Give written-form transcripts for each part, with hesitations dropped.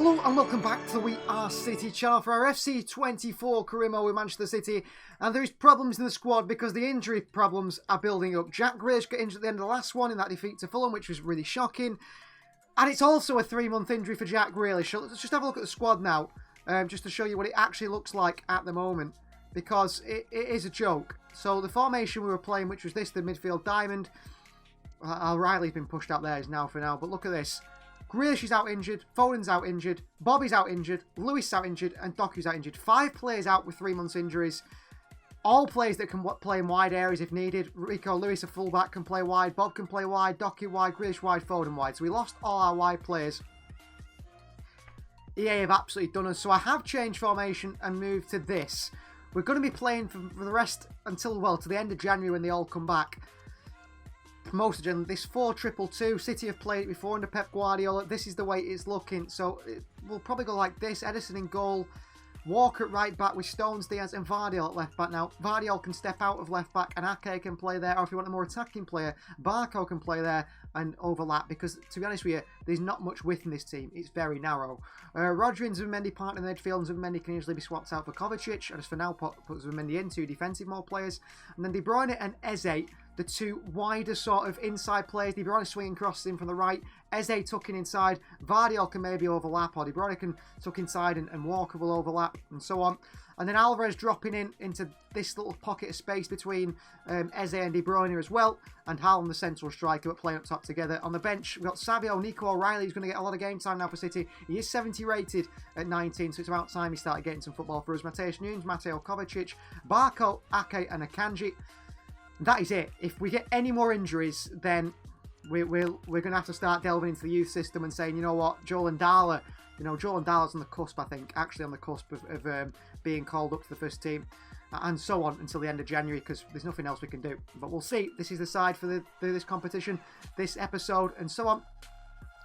Hello and welcome back to the We Are City channel for our FC24 career mode with Manchester City. And there is problems in the squad because the injury problems are building up. Jack Grealish got injured at the end of the last one in that defeat to Fulham, which was really shocking. And it's also a 3-month injury for Jack Grealish. So let's just have a look at the squad now, just to show you what it actually looks like at the moment, because it is a joke. So the formation we were playing, which was this, the midfield diamond. O'Reilly's been pushed out there now for now, but look at this. Grealish is out injured, Foden's out injured, Bobby's out injured, Lewis out injured, and Doku's out injured. 5 players out with 3 months injuries. All players that can play in wide areas if needed. Rico Lewis, a fullback, can play wide. Bob can play wide. Doku wide. Grealish wide. Foden wide. So we lost all our wide players. EA have absolutely done us. So I have changed formation and moved to this. We're going to be playing for the rest until, well, to the end of January when they all come back. Most of them, this 4-2-2. City have played it before under Pep Guardiola. This is the way it's looking. So we'll probably go like this. Ederson in goal. Walker at right back with Stones, Diaz and Vardiol at left back. Now, Vardiol can step out of left back and Ake can play there. Or if you want a more attacking player, Barco can play there and overlap. Because, to be honest with you, there's not much width in this team. It's very narrow. Rodri and Zubimendi partner in the midfield. And Zubimendi can easily be swapped out for Kovacic. And just for now, put Zubimendi in, 2 defensive more players. And then De Bruyne and Eze, the 2 wider sort of inside players. De Bruyne swinging crosses in from the right. Eze tucking inside. Vardiol can maybe overlap, or De Bruyne can tuck inside and Walker will overlap, and so on. And then Alvarez dropping into this little pocket of space between Eze and De Bruyne as well. And Haaland, the central striker, but playing up top together. On the bench, we've got Savio, Nico O'Reilly, who's going to get a lot of game time now for City. He is 70 rated at 19, so it's about time he started getting some football for us. Mateusz Nunes, Mateo Kovacic, Barco, Ake and Akanji. That is it. If we get any more injuries, then we're going to have to start delving into the youth system and saying, you know what, Joel Ndala, Joel Ndala's on the cusp, I think, actually on the cusp of being called up to the first team, and so on until the end of January, because there's nothing else we can do. But we'll see. This is the side for this competition, this episode, and so on.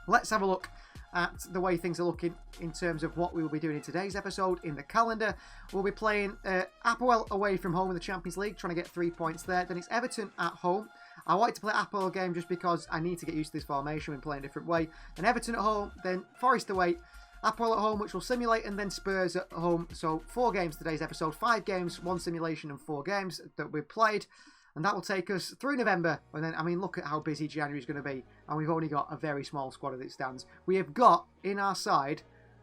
Let's have a look at the way things are looking in terms of what we will be doing in today's episode. In the calendar, we'll be playing APOEL away from home in the Champions League, trying to get 3 points there. Then it's Everton at home. I wanted to play APOEL game just because I need to get used to this formation and play in a different way. Then Everton at home, then Forest away, APOEL at home, which will simulate, and then Spurs at home. So 4 games today's episode, 5 games, 1 simulation and 4 games that we've played. And that will take us through November. And then, I mean, look at how busy January is going to be. And we've only got a very small squad as it stands. We have got, in our side,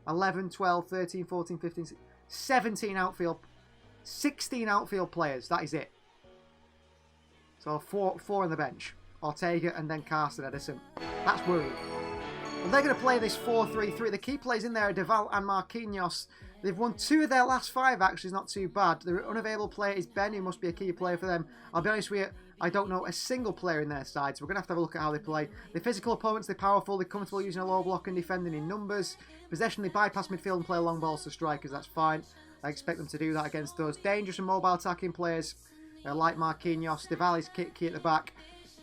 11, 12, 13, 14, 15, 17 outfield, 16 outfield players. That is it. So 4 on the bench. Ortega and then Carson Edison. That's worrying. Well, they're going to play this 4-3-3. The key players in there are Deval and Marquinhos. They've won 2 of their last 5, actually. It's not too bad. The unavailable player is Ben, who must be a key player for them. I'll be honest with you, I don't know a single player in their side, so we're going to have a look at how they play. They're physical opponents, they're powerful, they're comfortable using a low block and defending in numbers. Possession, they bypass midfield and play long balls to strikers, that's fine. I expect them to do that against us. Dangerous and mobile attacking players like Marquinhos. Deval is key at the back.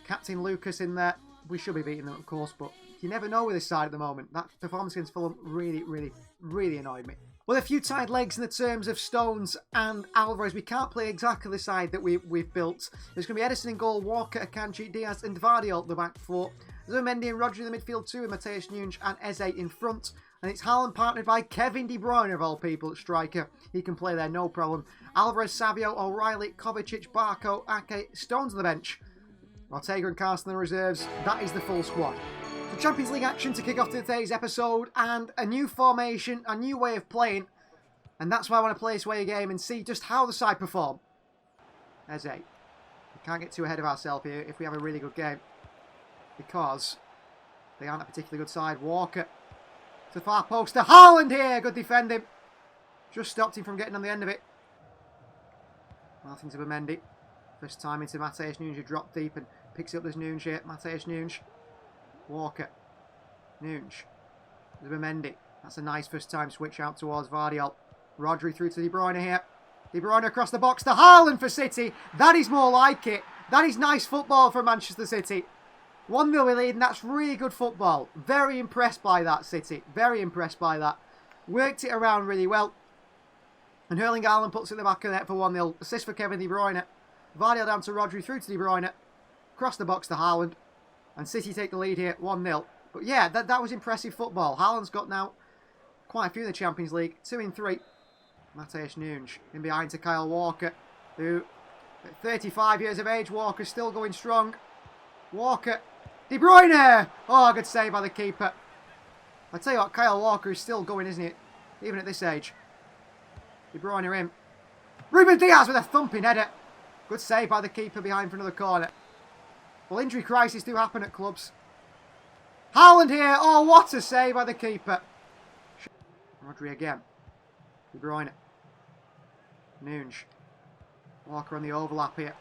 Captain Lucas in there. We should be beating them, of course, but you never know with this side at the moment. That performance against Fulham really annoyed me. Well, a few tied legs in the terms of Stones and Alvarez. We can't play exactly the side that we've built. There's going to be Ederson in goal, Walker, Akanji, Diaz and Vardiol at the back 4. Zubimendi and Rodri in the midfield 2 with Mateusz Nunes and Eze in front. And it's Haaland partnered by Kevin De Bruyne, of all people, at striker. He can play there, no problem. Alvarez, Savio, O'Reilly, Kovacic, Barco, Ake, Stones on the bench. Ortega and Carson in the reserves. That is the full squad. So Champions League action to kick off today's episode, and a new formation, a new way of playing. And that's why I want to play this way of game and see just how the side perform. Eze. We can't get too ahead of ourselves here if we have a really good game, because they aren't a particularly good side. Walker to the far post to Haaland here. Good defending. Just stopped him from getting on the end of it. Martin Zubimendi. First time into Mateusz Nunes, who dropped deep and picks up this Nunes here. Mateusz Nunes. Walker. Nunes. Zubimendi. That's a nice first time switch out towards Vardiol. Rodri through to De Bruyne here. De Bruyne across the box to Haaland for City. That is more like it. That is nice football for Manchester City. 1-0 we lead, and that's really good football. Very impressed by that, City. Very impressed by that. Worked it around really well. And Erling Haaland puts it in the back of the net for 1-0. Assist for Kevin De Bruyne. Vardiol down to Rodri, through to De Bruyne. Across the box to Haaland. And City take the lead here, 1-0. But yeah, that was impressive football. Haaland's got now quite a few in the Champions League. 2 in 3. Matheus Nunes in behind to Kyle Walker, who at 35 years of age, Walker's still going strong. Walker, De Bruyne! Oh, good save by the keeper. I tell you what, Kyle Walker is still going, isn't he? Even at this age. De Bruyne in. Ruben Diaz with a thumping header. Good save by the keeper behind for another corner. Well, injury crises do happen at clubs. Haaland here. Oh, what a save by the keeper. Rodri again. De Bruyne. Nunes. Walker on the overlap here.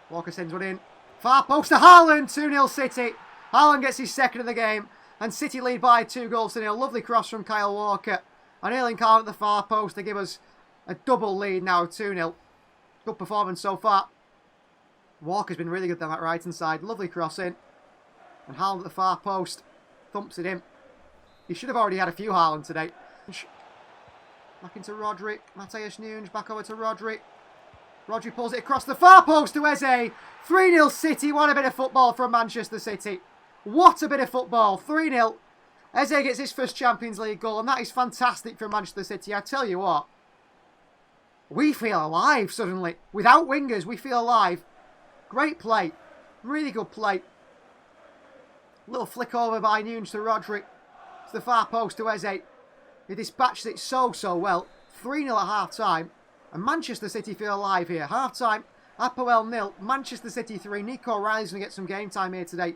Walker sends one in. Far post to Haaland. 2-0 City. Haaland gets his second of the game. And City lead by 2-0. Lovely cross from Kyle Walker. And Erling Haaland at the far post to give us a double lead now, 2-0. Good performance so far. Walker's been really good down that right hand side. Lovely cross in. And Haaland at the far post. Thumps it in. He should have already had a few Haaland today. Back into Rodri. Matheus Nunes back over to Rodri. Rodri pulls it across the far post to Eze. 3-0 City. What a bit of football from Manchester City. What a bit of football. 3-0. Eze gets his first Champions League goal, and that is fantastic for Manchester City. I tell you what. We feel alive suddenly. Without wingers, we feel alive. Great play. Really good play. Little flick over by Nunes to Rodri. To the far post to Eze. He dispatches it so well. 3-0 at half-time. And Manchester City feel alive here. Half-time, APOEL 0. Manchester City 3. Nico Riley's going to get some game time here today.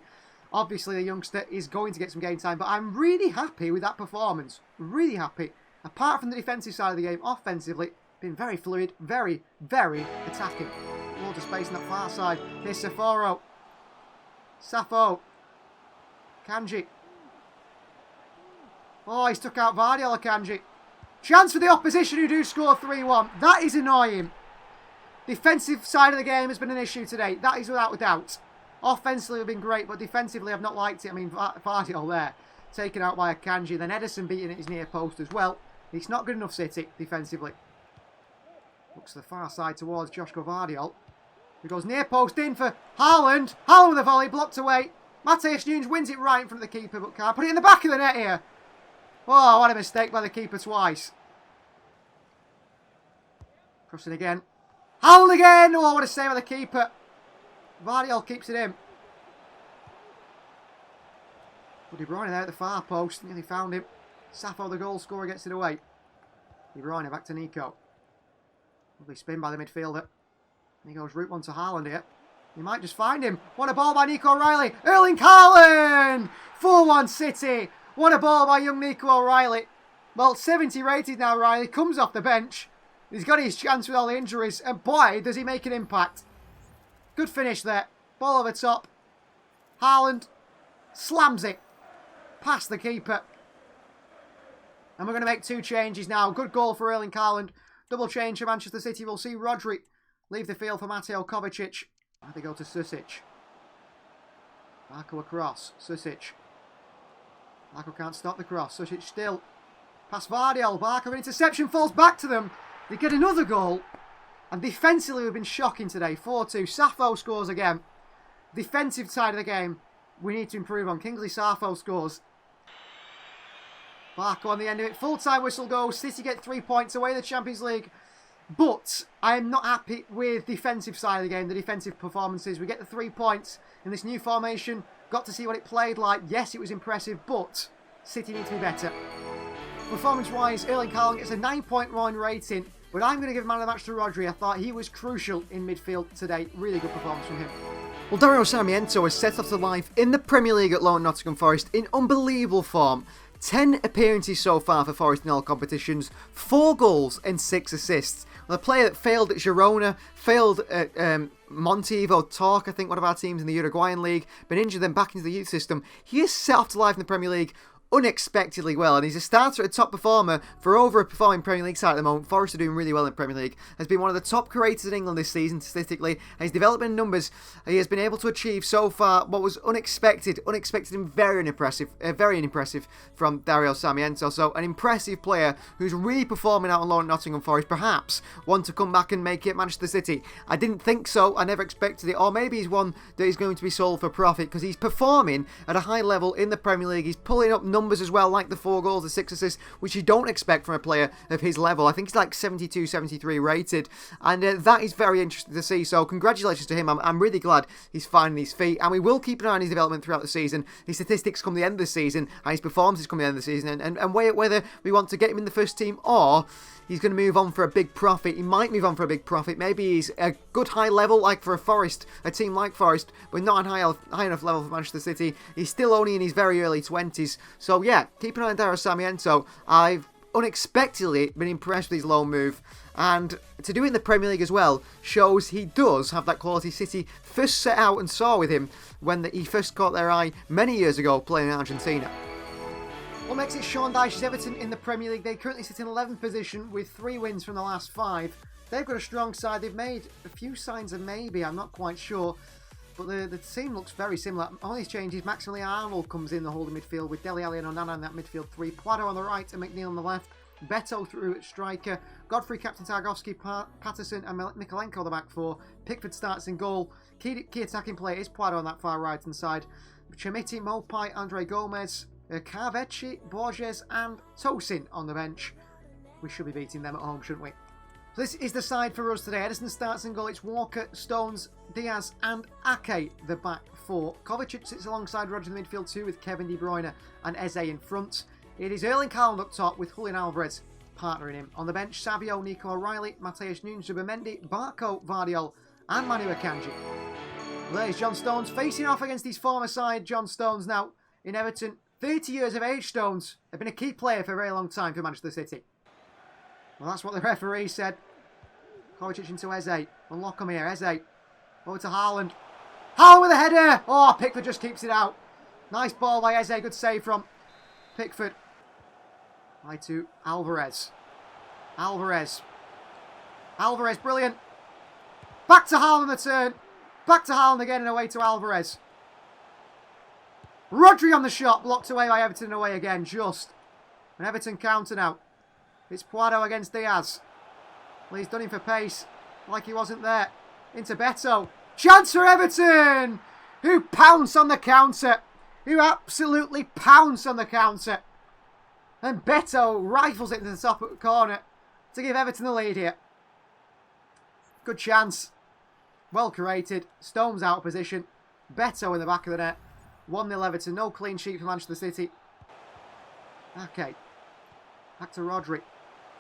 Obviously, the youngster is going to get some game time. But I'm really happy with that performance. Really happy. Apart from the defensive side of the game, offensively, been very fluid. Very attacking. Loads of space on that far side. Here's Saforo. Safo. Kanji. Oh, he's took out Vardy, Kanji. Chance for the opposition who do score 3-1. That is annoying. Defensive side of the game has been an issue today. That is without a doubt. Offensively, we've been great, but defensively, I've not liked it. I mean, Vardy all there. Taken out by Akanji. Then Ederson beating at his near post as well. It's not good enough, City, defensively. Looks to the far side towards Joshko Vardiol. He goes near post in for Haaland. Haaland with a volley, blocked away. Matheus Nunes wins it right in front of the keeper, but can't put it in the back of the net here. Oh, what a mistake by the keeper twice. Crossing again. Haaland again! Oh, what a save by the keeper. Vardiol keeps it in. De Bruyne there at the far post. Nearly found him. Safo, the goal scorer, gets it away. De Bruyne back to Nico. Lovely spin by the midfielder. He goes route one to Haaland here. He might just find him. What a ball by Nico O'Reilly. Erling Haaland! 4-1 City. What a ball by young Nico O'Reilly. Well, 70 rated now, O'Reilly. Comes off the bench. He's got his chance with all the injuries. And boy, does he make an impact. Good finish there. Ball over top. Haaland slams it past the keeper. And we're going to make 2 changes now. Good goal for Erling Haaland. Double change for Manchester City. We'll see Rodri leave the field for Mateo Kovacic. And they go to Susic. Marco across. Susic. Marco can't stop the cross. Susic still. Pass Vardiol. Marco, an interception, falls back to them. They get another goal. And defensively, we've been shocking today. 4-2. Safo scores again. Defensive side of the game, we need to improve on. Kingsley Safo scores. Marco on the end of it. Full-time whistle goes. City get 3 points away in the Champions League. But I am not happy with the defensive side of the game, the defensive performances. We get the 3 points in this new formation. Got to see what it played like. Yes, it was impressive, but City need to be better. Performance-wise, Erling Haaland gets a 9.1 rating, but I'm going to give man of the match to Rodri. I thought he was crucial in midfield today. Really good performance from him. Well, Darío Sarmiento has set off to life in the Premier League at loan Nottingham Forest in unbelievable form. 10 appearances so far for Forest in all competitions, 4 goals and 6 assists. Well, a player that failed at Girona, failed at Montevo, Torque, I think one of our teams in the Uruguayan League, been injured, then back into the youth system. He is set off to life in the Premier League unexpectedly well, and he's a starter, a top performer for over a performing Premier League side at the moment. Forest are doing really well in the Premier League. Has been one of the top creators in England this season statistically, and his development numbers he has been able to achieve so far what was unexpected and very impressive from Darío Sarmiento. So an impressive player who's really performing out on loan at Nottingham Forest, perhaps one to come back and make it Manchester City. I didn't think so, I never expected it, or maybe he's one that is going to be sold for profit because he's performing at a high level in the Premier League. He's pulling up numbers numbers as well, like the 4 goals, the 6 assists, which you don't expect from a player of his level. I think he's like 72, 73 rated, and that is very interesting to see. So congratulations to him. I'm really glad he's finding his feet, and we will keep an eye on his development throughout the season. His statistics come the end of the season, and his performances come the end of the season, and whether we want to get him in the first team or he's going to move on for a big profit. He might move on for a big profit. Maybe he's a good high level, like for a team like Forest, but not a high enough level for Manchester City. He's still only in his very early 20s. So yeah, keep an eye on Darío Sarmiento. I've unexpectedly been impressed with his loan move, and to do it in the Premier League as well shows he does have that quality City first set out and saw with him when he first caught their eye many years ago playing in Argentina. What makes it Sean Dyche's Everton in the Premier League? They currently sit in 11th position with 3 wins from the last 5. They've got a strong side. They've made a few signs of maybe, I'm not quite sure. But the team looks very similar. All these changes, Maximilian Arnold comes in the holding midfield with Dele Alli and Onana in that midfield 3. Poirot on the right and McNeil on the left. Beto through at striker. Godfrey, captain Targovsky, Patterson and Mikolenko the back 4. Pickford starts in goal. Key attacking player is Poirot on that far right hand side. Chemiti, Mopai, Andre Gomez, Carvecchi, Borges and Tosin on the bench. We should be beating them at home, shouldn't we? So this is the side for us today. Ederson starts in goal. It's Walker, Stones, Diaz and Ake, the back 4. Kovacic sits alongside Roger in the midfield 2 with Kevin De Bruyne and Eze in front. It is Erling Haaland up top with Julian Alvarez partnering him. On the bench, Savio, Nico O'Reilly, Matheus Nunes, Zubimendi, Barco, Vardiol and Manu Akanji. There's John Stones facing off against his former side. John Stones now in Everton. 30 years of age, Stones. They've been a key player for a very long time for Manchester City. Well, that's what the referee said. Kovacic into Eze. Unlock him here. Eze. Over to Haaland. Haaland with a header. Oh, Pickford just keeps it out. Nice ball by Eze. Good save from Pickford. Right to Alvarez. Alvarez, brilliant. Back to Haaland the turn. Back to Haaland again and away to Alvarez. Rodri on the shot. Blocked away by Everton and away again. Just. An Everton counter now. It's Poirot against Diaz. Well, he's done him for pace. Like he wasn't there. Into Beto. Chance for Everton! Who pounced on the counter. Who absolutely pounced on the counter. And Beto rifles it into the top corner to give Everton the lead here. Good chance. Well created. Stones out of position. Beto in the back of the net. 1-0 Everton. No clean sheet for Manchester City. Okay. Back to Rodri.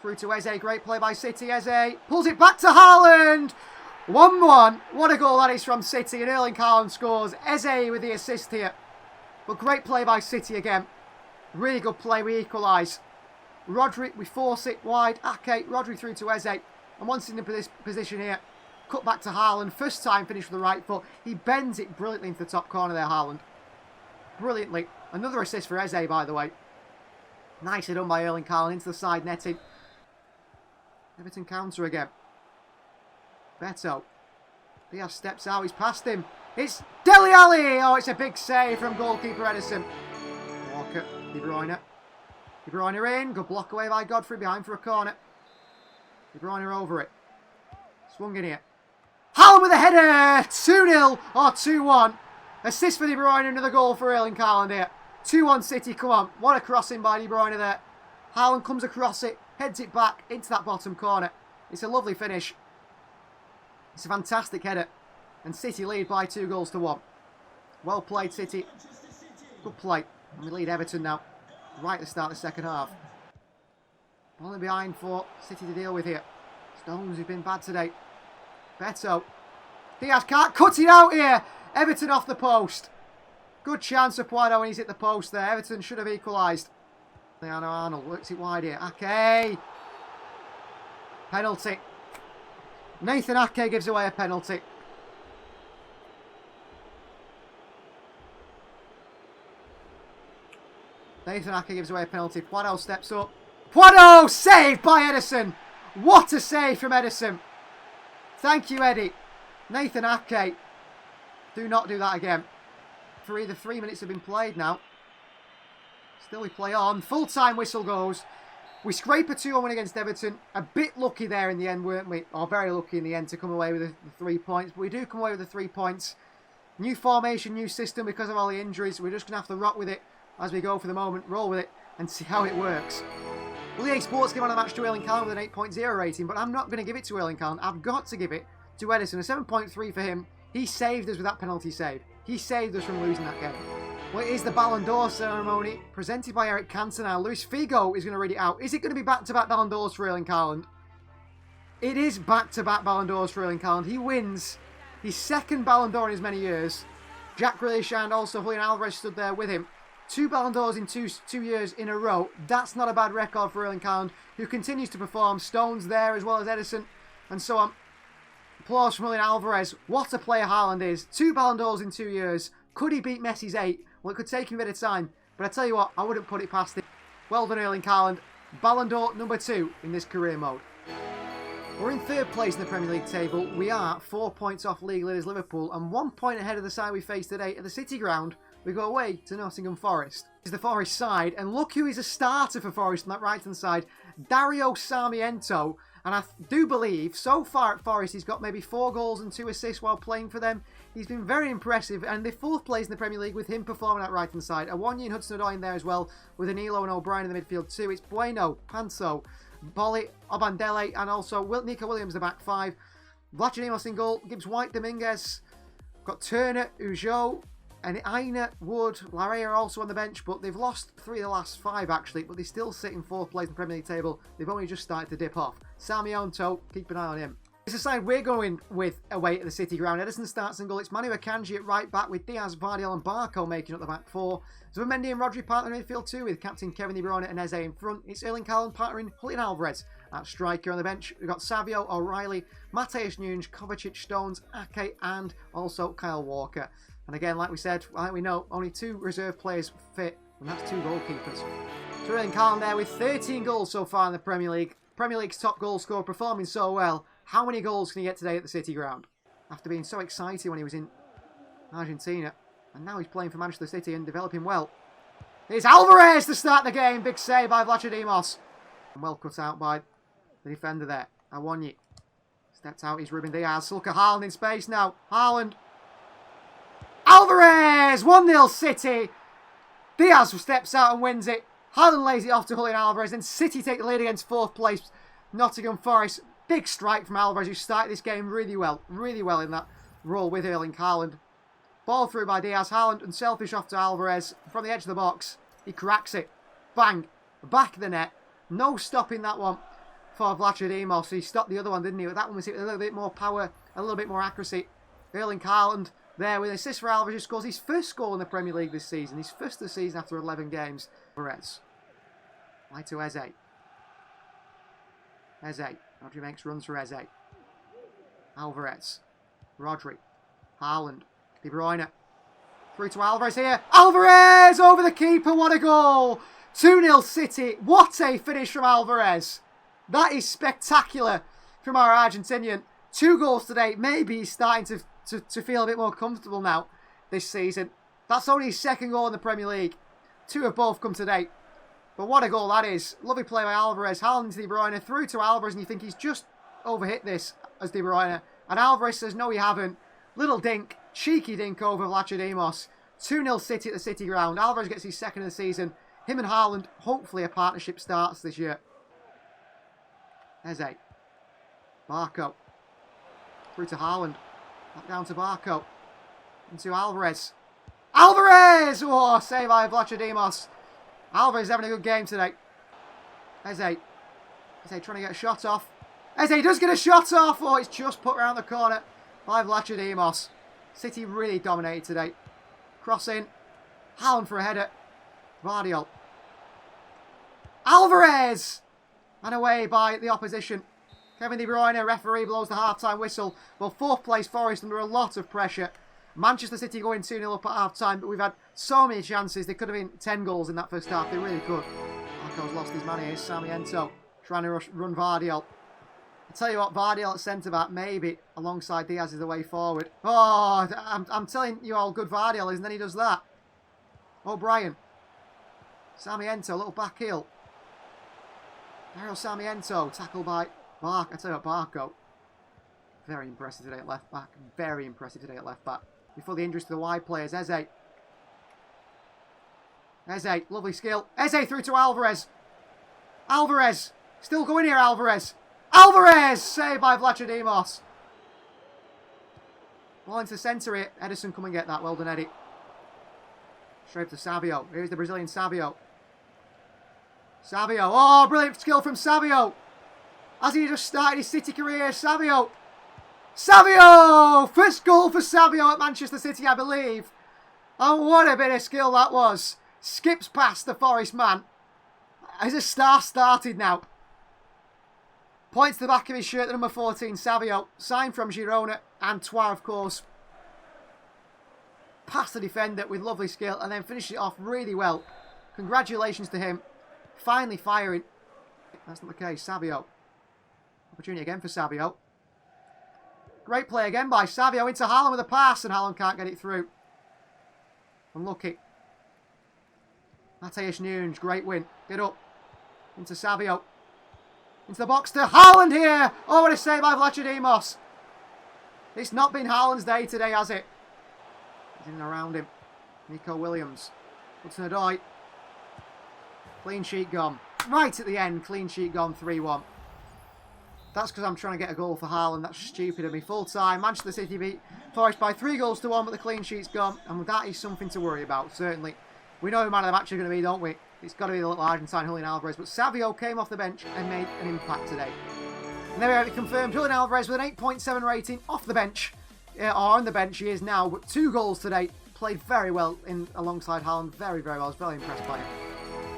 Through to Eze. Great play by City. Eze pulls it back to Haaland. 1-1. What a goal that is from City. And Erling Haaland scores. Eze with the assist here. But great play by City again. Really good play. We equalise. Rodri, we force it wide. Ake, Rodri through to Eze. And once in this position here, cut back to Haaland. First time finish with the right foot. He bends it brilliantly into the top corner there, Haaland. Brilliantly. Another assist for Eze, by the way. Nicely done by Erling Haaland into the side netting. Everton counter again. Beto. Diaz steps out. He's past him. It's Dele Alli. Oh, it's a big save from goalkeeper Ederson. Walker. De Bruyne. De Bruyne in. Good block away by Godfrey. Behind for a corner. De Bruyne over it. Swung in here. Haaland with a header. 2-0 or 2-1. Assist for De Bruyne. Another goal for Erling Haaland here. 2-1 City. Come on. What a crossing by De Bruyne there. Haaland comes across it. Heads it back into that bottom corner. It's a lovely finish. It's a fantastic header. And City lead by 2-1. Well played, City. Good play. And we lead Everton now. Right at the start of the second half. Only behind for City to deal with here. Stones have been bad today. Beto. Diaz can't cut it out here. Everton off the post. Good chance for Poirot when he's hit the post there. Everton should have equalised. Leano Arnold works it wide here. Ake. Penalty. Nathan Ake gives away a penalty. Nathan Ake gives away a penalty. Poirot steps up. Poirot! Saved by Ederson. What a save from Ederson. Thank you, Eddie. Nathan Ake. Do not do that again. The 3 minutes have been played now. Still we play on. Full-time whistle goes. We scrape a 2-1 win against Everton. A bit lucky there in the end, weren't we? Or very lucky in the end to come away with the 3 points. But we do come away with the 3 points. New formation, new system because of all the injuries. We're just going to have to rock with it as we go for the moment. Roll with it and see how it works. Well, EA Sports give on the match to Erling Haaland with an 8.0 rating, but I'm not going to give it to Erling Haaland. I've got to give it to Ederson. A 7.3 for him. He saved us with that penalty save. He saved us from losing that game. Well, it is the Ballon d'Or ceremony presented by Eric Cantona. Luis Figo is going to read it out. Is it going to be back-to-back Ballon d'Ors for Erling Haaland? It is back-to-back Ballon d'Ors for Erling Haaland. He wins his second Ballon d'Or in as many years. Jack Grealish and also Julian Alvarez stood there with him. 2 Ballon d'Ors in two years in a row. That's not a bad record for Erling Haaland, who continues to perform. Stones there as well as Ederson and so on. Applause from Julian Alvarez. What a player Haaland is. 2 Ballon d'Ors in 2 years. Could he beat Messi's 8? Well, it could take him a bit of time. But I tell you what, I wouldn't put it past him. Well done, Erling Haaland. Ballon d'Or number 2 in this career mode. We're in 3rd place in the Premier League table. We are 4 points off league leaders Liverpool and 1 point ahead of the side we face today at the City Ground. We go away to Nottingham Forest. This is the Forest side, and look who is a starter for Forest on that right-hand side. Darío Sarmiento. And I do believe, so far at Forest, he's got maybe 4 goals and 2 assists while playing for them. He's been very impressive, and the 4th place in the Premier League with him performing at right-hand side. Awoniyi and Hudson-Odoi in there as well, with Anilo and O'Brien in the midfield too. It's Bueno, Panso, Bolly, Obandele, and also Nico Williams, the back 5. Vlachodimos in goal, Gibbs White, Dominguez. Got Turner, Ujo, and Aina, Wood, Larrea are also on the bench, but they've lost 3 of the last 5 actually, but they still sit in 4th place in the Premier League table. They've only just started to dip off. Sarmiento, keep an eye on him. It's a side we're going with away at the City Ground. Ederson starts in goal. It's Manu Akanji at right back with Diaz, Vardiel and Barco making up the back 4. Zubimendi and Rodri partner in midfield too, with captain Kevin De Bruyne and Eze in front. It's Erling Haaland partnering Julian Alvarez at striker. On the bench, we've got Savio, O'Reilly, Mateus Nunes, Kovacic, Stones, Ake and also Kyle Walker. And again, like we said, like we know, only 2 reserve players fit, and that's 2 goalkeepers. So Erling Haaland there with 13 goals so far in the Premier League. Premier League's top goal scorer, performing so well. How many goals can he get today at the City Ground? After being so excited when he was in Argentina. And now he's playing for Manchester City and developing well. Here's Alvarez to start the game. Big save by Vlachodimos. And well cut out by the defender there. Awoniyi. Stepped out, he's Ruben Diaz. Look at Haaland in space now. Haaland. Alvarez! 1-0 City. Diaz steps out and wins it. Haaland lays it off to Julian Alvarez. And City take the lead against 4th place Nottingham Forest. Big strike from Alvarez, who started this game really well in that role with Erling Haaland. Ball through by Diaz. Haaland unselfish off to Alvarez. From the edge of the box, he cracks it. Bang. Back of the net. No stopping that one for Vlachodimos. He stopped the other one, didn't he? But that one was hit with a little bit more power, a little bit more accuracy. Erling Haaland there with an assist for Alvarez, who scores his first goal in the Premier League this season. His first this season after 11 games. Perez. Right to Eze. Eze. Rodri makes runs for Eze. Alvarez. Rodri. Haaland. De Bruyne. Through to Alvarez here. Alvarez over the keeper. What a goal. 2-0 City. What a finish from Alvarez. That is spectacular from our Argentinian. 2 goals today. Maybe he's starting to feel a bit more comfortable now this season. That's only his 2nd goal in the Premier League. 2 have both come today. But what a goal that is. Lovely play by Alvarez. Haaland to De Bruyne. Through to Alvarez. And you think he's just overhit this as De Bruyne. And Alvarez says, no, you haven't. Little dink. Cheeky dink over Vlachodimos. 2-0 City at the City Ground. Alvarez gets his 2nd of the season. Him and Haaland, hopefully a partnership starts this year. Eze. Barco. Through to Haaland. Back down to Barco. Into Alvarez. Alvarez! Oh, save by Vlachodimos. Alvarez having a good game today. Eze. Eze trying to get a shot off. Eze does get a shot off. Oh, it's just put around the corner by Vlachodimos. City really dominated today. Cross in. Haaland for a header. Vardiel. Alvarez! And away by the opposition. Kevin De Bruyne, referee, blows the half-time whistle. Well, 4th place Forest under a lot of pressure. Manchester City going 2-0 up at half-time, but we've had so many chances. There could have been 10 goals in that first half. They really could. Marco's lost his man here. Sarmiento trying to run Vardiel. I tell you what, Vardiel at centre-back, maybe, alongside Diaz is the way forward. Oh, I'm telling you how good Vardiel is, and then he does that. O'Brien. Sarmiento, little back heel. Darío Sarmiento, tackled by Barco. I tell you what, Barco. Very impressive today at left back. Very impressive today at left back. Before the injuries to the wide players, Eze. Eze, lovely skill. Eze through to Alvarez. Alvarez. Still going here, Alvarez. Alvarez! Saved by Vlachodimos. Ball into the centre here. Edison, come and get that. Well done, Eddie. Straight to Savio. Here's the Brazilian Savio. Savio. Oh, brilliant skill from Savio. As he just started his City career, Savio. Savio! First goal for Savio at Manchester City, I believe. And what a bit of skill that was. Skips past the Forest man. As a star started now. Points to the back of his shirt, the number 14, Savio. Signed from Girona. Antoine, of course. Past the defender with lovely skill and then finishes it off really well. Congratulations to him. Finally firing. That's not the case. Savio. Opportunity again for Savio. Great play again by Savio into Haaland with a pass, and Haaland can't get it through. Unlucky. Mateusz Nunes, great win. Get up. Into Savio. Into the box to Haaland here. Oh, what a save by Vlachodimos. It's not been Haaland's day today, has it? He's in and around him. Nico Williams. Hudson-Odoi. Clean sheet gone. Right at the end, clean sheet gone, 3-1. That's because I'm trying to get a goal for Haaland. That's stupid of me. Full time. Manchester City beat Forest by 3-1, but the clean sheet's gone. And that is something to worry about, certainly. We know who man of the match is going to be, don't we? It's got to be the little Argentine Julian Alvarez. But Savio came off the bench and made an impact today. And there we have it confirmed. Julian Alvarez with an 8.7 rating off the bench. Or on the bench he is now. But 2 goals today. Played very well alongside Haaland. Very, very well. I was very impressed by him.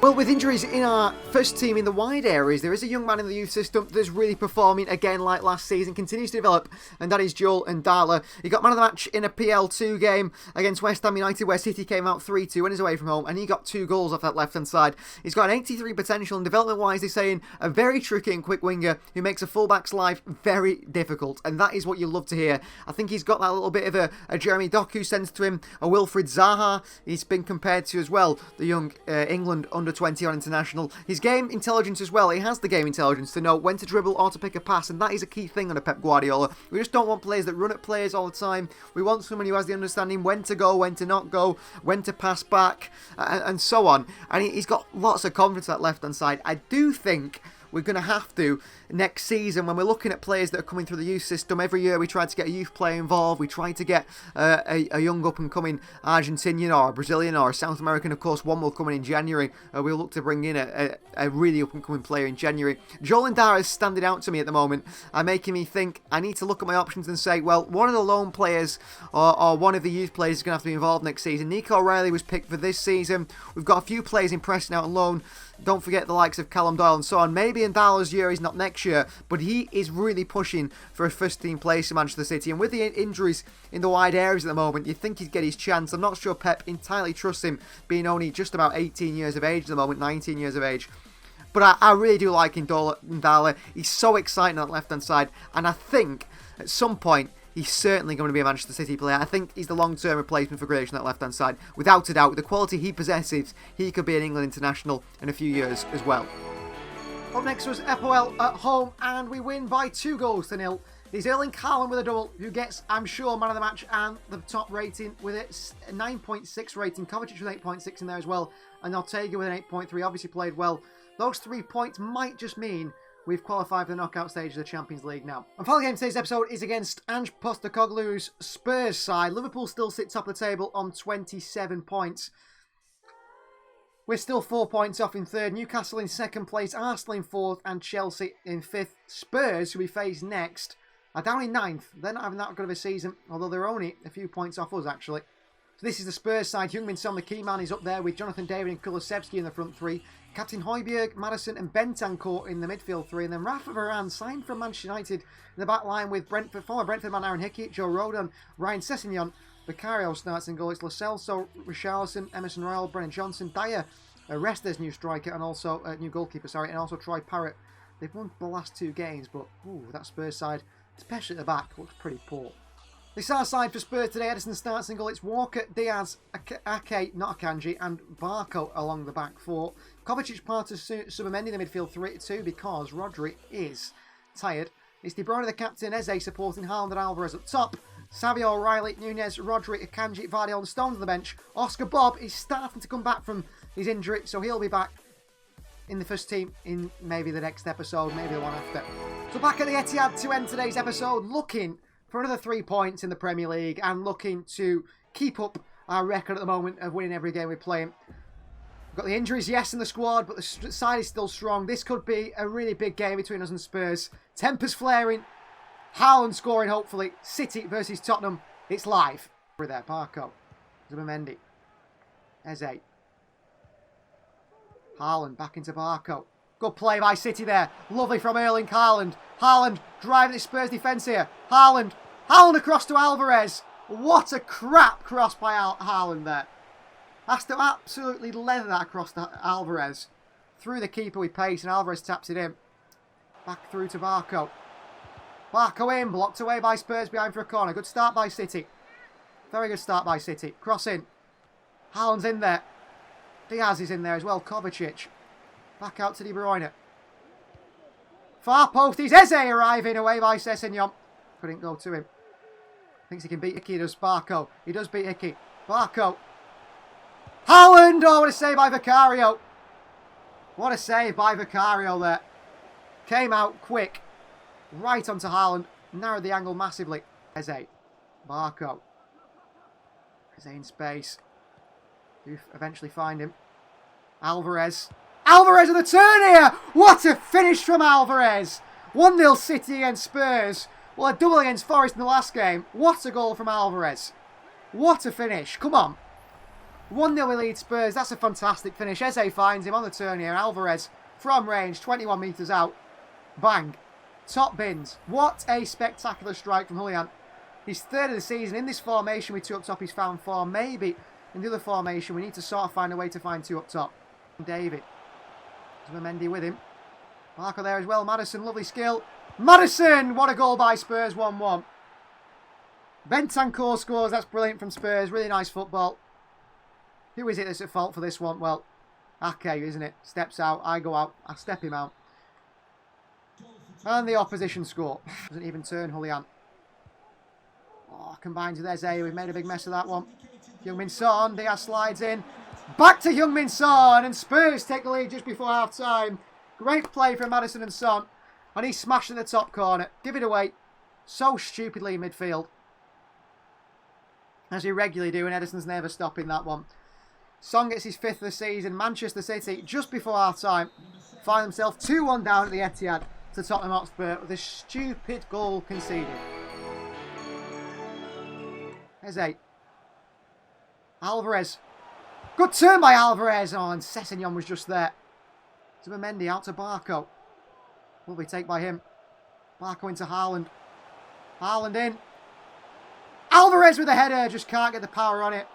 Well, with injuries in our first team in the wide areas, there is a young man in the youth system that's really performing again like last season, continues to develop, and that is Joel Ndala. He got man of the match in a PL2 game against West Ham United where City came out 3-2 when he's away from home, and he got 2 goals off that left-hand side. He's got an 83 potential, and development-wise, they're saying a very tricky and quick winger who makes a fullback's life very difficult, and that is what you love to hear. I think he's got that little bit of a Jeremy Doku sense to him, a Wilfried Zaha he's been compared to as well, the young England under 20 on international. His game intelligence as well. He has the game intelligence to know when to dribble or to pick a pass, and that is a key thing under Pep Guardiola. We just don't want players that run at players all the time. We want someone who has the understanding when to go, when to not go, when to pass back, and so on. And he's got lots of confidence at that left-hand side. I do think we're going to have to next season, when we're looking at players that are coming through the youth system. Every year we try to get a youth player involved. We try to get a young up-and-coming Argentinian or a Brazilian or a South American. Of course, one will come in January. We'll look to bring in a really up-and-coming player in January. Joel Ndala is standing out to me at the moment and making me think I need to look at my options and say, well, one of the loan players or one of the youth players is going to have to be involved next season. Nico O'Reilly was picked for this season. We've got a few players impressing out on loan. Don't forget the likes of Callum Doyle and so on. Maybe Ndala's year is not next year, but he is really pushing for a first-team place in Manchester City. And with the injuries in the wide areas at the moment, you'd think he'd get his chance. I'm not sure Pep entirely trusts him, being only just about 18 years of age at the moment, 19 years of age. But I really do like Ndala. He's so exciting on that left-hand side. And I think at some point, he's certainly going to be a Manchester City player. I think he's the long-term replacement for Grealish on that left-hand side. Without a doubt, with the quality he possesses, he could be an England international in a few years as well. Up next was APOEL at home, and we win by 2-0. It's Erling Haaland with a double, who gets, I'm sure, man of the match and the top rating with a 9.6 rating. Kovacic with 8.6 in there as well, and Ortega with an 8.3. Obviously played well. Those 3 points might just mean we've qualified for the knockout stage of the Champions League now. And final game of today's episode is against Ange Postecoglou's Spurs side. Liverpool still sit top of the table on 27 points. We're still 4 points off in third. Newcastle in second place, Arsenal in fourth, and Chelsea in fifth. Spurs, who we face next, are down in ninth. They're not having that good of a season, although they're only a few points off us, actually. So this is the Spurs side. Heung-min Son, the key man, is up there with Jonathan David and Kulusevski in the front 3. Captain Højbjerg, Maddison and Bentancur in the midfield 3. And then Rafa Varane, signed from Manchester United, in the back line with former Brentford man Aaron Hickey, Joe Rodon, Ryan Sessegnon. Vicario starts in goal. It's Lo Celso, Richarlison, Emerson Royal, Brennan Johnson, Dyer, Resta's new striker, and also new goalkeeper, and also Troy Parrott. They've won the last 2 games, but that Spurs side, especially at the back, looks pretty poor. The start side for Spurs today. Edison starts in goal. It's Walker, Diaz, Ake, not Akanji, and Barco along the back 4. Kovacic part of Subamendi in the midfield 3-2 because Rodri is tired. It's De Bruyne, the captain, Eze supporting Haaland and Alvarez up top. Savio, O'Reilly, Nunez, Rodri, Akanji, Vardy on Stones on the bench. Oscar Bob is starting to come back from his injury, so he'll be back in the first team in maybe the next episode, maybe the one after. So back at the Etihad to end today's episode, looking for another 3 points in the Premier League and looking to keep up our record at the moment of winning every game we play. We've got the injuries, yes, in the squad, but the side is still strong. This could be a really big game between us and Spurs. Tempers flaring. Haaland scoring, hopefully. City versus Tottenham. It's live. Over there, Barco. Zubimendi. Eze. Haaland back into Barco. Good play by City there. Lovely from Erling Haaland. Haaland driving the Spurs defence here. Haaland. Haaland across to Alvarez. What a crap cross by Haaland there. Has to absolutely leather that across to Alvarez. Through the keeper with pace, and Alvarez taps it in. Back through to Barco. Barco in, blocked away by Spurs behind for a corner. Good start by City. Very good start by City. Cross in. Haaland's in there. Diaz is in there as well. Kovacic. Back out to De Bruyne. Far post. Is Eze arriving away by Sessegnon. Couldn't go to him. Thinks he can beat Hickey. He does Barco. He does beat Hickey. Barco. Haaland! Oh, what a save by Vicario. What a save by Vicario there. Came out quick. Right onto Haaland. Narrowed the angle massively. Eze. Barco. Eze in space. You eventually find him. Alvarez. Alvarez on the turn here! What a finish from Alvarez! 1-0 City against Spurs. Well, a double against Forest in the last game. What a goal from Alvarez. What a finish. Come on. 1-0 we lead Spurs. That's a fantastic finish. Eze finds him on the turn here. Alvarez from range, 21 metres out. Bang. Top bins. What a spectacular strike from Haaland. He's third of the season. In this formation with two up top, he's found four. Maybe in the other formation, we need to sort of find a way to find two up top. David. Mendy with him. Marco there as well. Maddison, lovely skill. Maddison! What a goal by Spurs, 1-1. Bentancur scores. That's brilliant from Spurs. Really nice football. Who is it that's at fault for this one? Well, Ake, isn't it? Steps out. I go out. I step him out. And the opposition score. Doesn't even turn Haaland. Oh, combines with Eze. We've made a big mess of that one. Heung-min Son. Diaz slides in. Back to Heung-min Son. And Spurs take the lead just before half-time. Great play from Maddison and Son. And he smashed in the top corner. Give it away. So stupidly in midfield. As we regularly do. And Ederson's never stopping that one. Son gets his fifth of the season. Manchester City, just before half-time, find themselves 2-1 down at the Etihad to Tottenham Hotspur with a stupid goal conceded. Eze. Alvarez. Good turn by Alvarez. Oh, and Sessegnon was just there. Zubimendi out to Barco. Lovely take by him. Barco into Haaland. Haaland in. Alvarez with a header. Just can't get the power on it.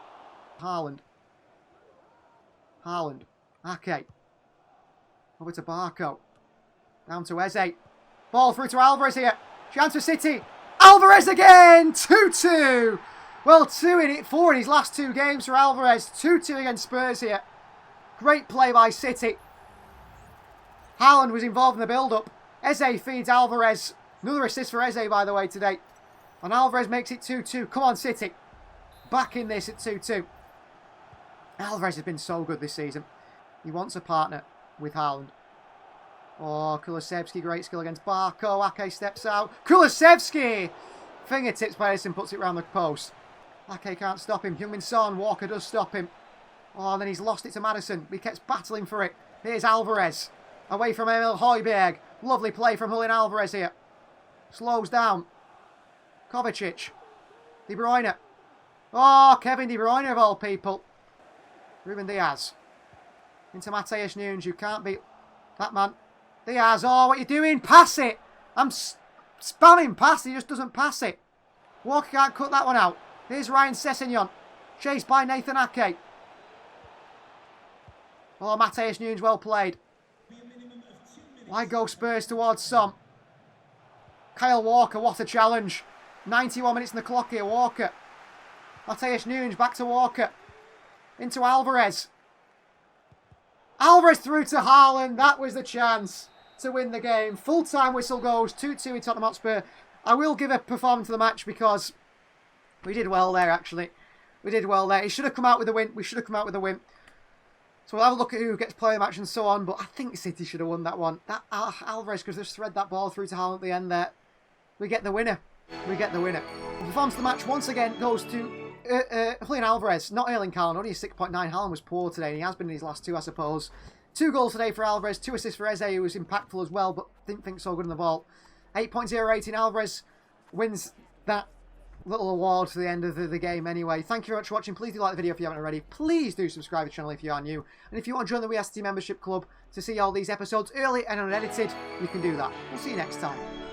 Haaland. Haaland. Ake. Over to Barco. Down to Eze. Ball through to Alvarez here. Chance for City. Alvarez again! 2-2. Well, 4 in his last 2 games for Alvarez. 2-2 against Spurs here. Great play by City. Haaland was involved in the build-up. Eze feeds Alvarez. Another assist for Eze, by the way, today. And Alvarez makes it 2-2. Come on, City. Back in this at 2-2. Alvarez has been so good this season. He wants a partner with Haaland. Oh, Kulusevski, great skill against Barco. Ake steps out. Kulusevski! Fingertips by Edison, puts it round the post. Ake can't stop him. Heung-min Son, Walker does stop him. Oh, and then he's lost it to Maddison. He keeps battling for it. Here's Alvarez. Away from Emil Højbjerg. Lovely play from Julian Alvarez here. Slows down. Kovacic. De Bruyne. Oh, Kevin De Bruyne of all people. Ruben Diaz. Into Matheus Nunes. You can't beat that man. Diaz. Oh, what are you doing? Pass it. I'm spamming pass. He just doesn't pass it. Walker can't cut that one out. Here's Ryan Sessegnon. Chased by Nathan Ake. Oh, Matheus Nunes, well played. Why go Spurs towards Son? Kyle Walker, what a challenge. 91 minutes in the clock here, Walker. Matheus Nunes, back to Walker. Into Alvarez. Alvarez through to Haaland. That was the chance to win the game. Full-time whistle goes 2-2 in Tottenham Hotspur. I will give a performance to the match because we did well there, actually. We did well there. He should have come out with a win. We should have come out with a win. So we'll have a look at who gets player of the match and so on, but I think City should have won that one. That Alvarez could have just thread that ball through to Haaland at the end there. We get the winner. We get the winner. The performance of the match once again goes to Julian Alvarez, not Erling Haaland. Only a 6.9. Haaland was poor today, and he has been in his last two, I suppose. 2 goals today for Alvarez, 2 assists for Eze, who was impactful as well, but didn't think so good in the ball. 8.0 rating. Alvarez wins that little award to the end of the game anyway. Thank you very much for watching. Please do like the video if you haven't already. Please do subscribe to the channel if you are new. And if you want to join the WeST membership club to see all these episodes early and unedited, you can do that. We'll see you next time.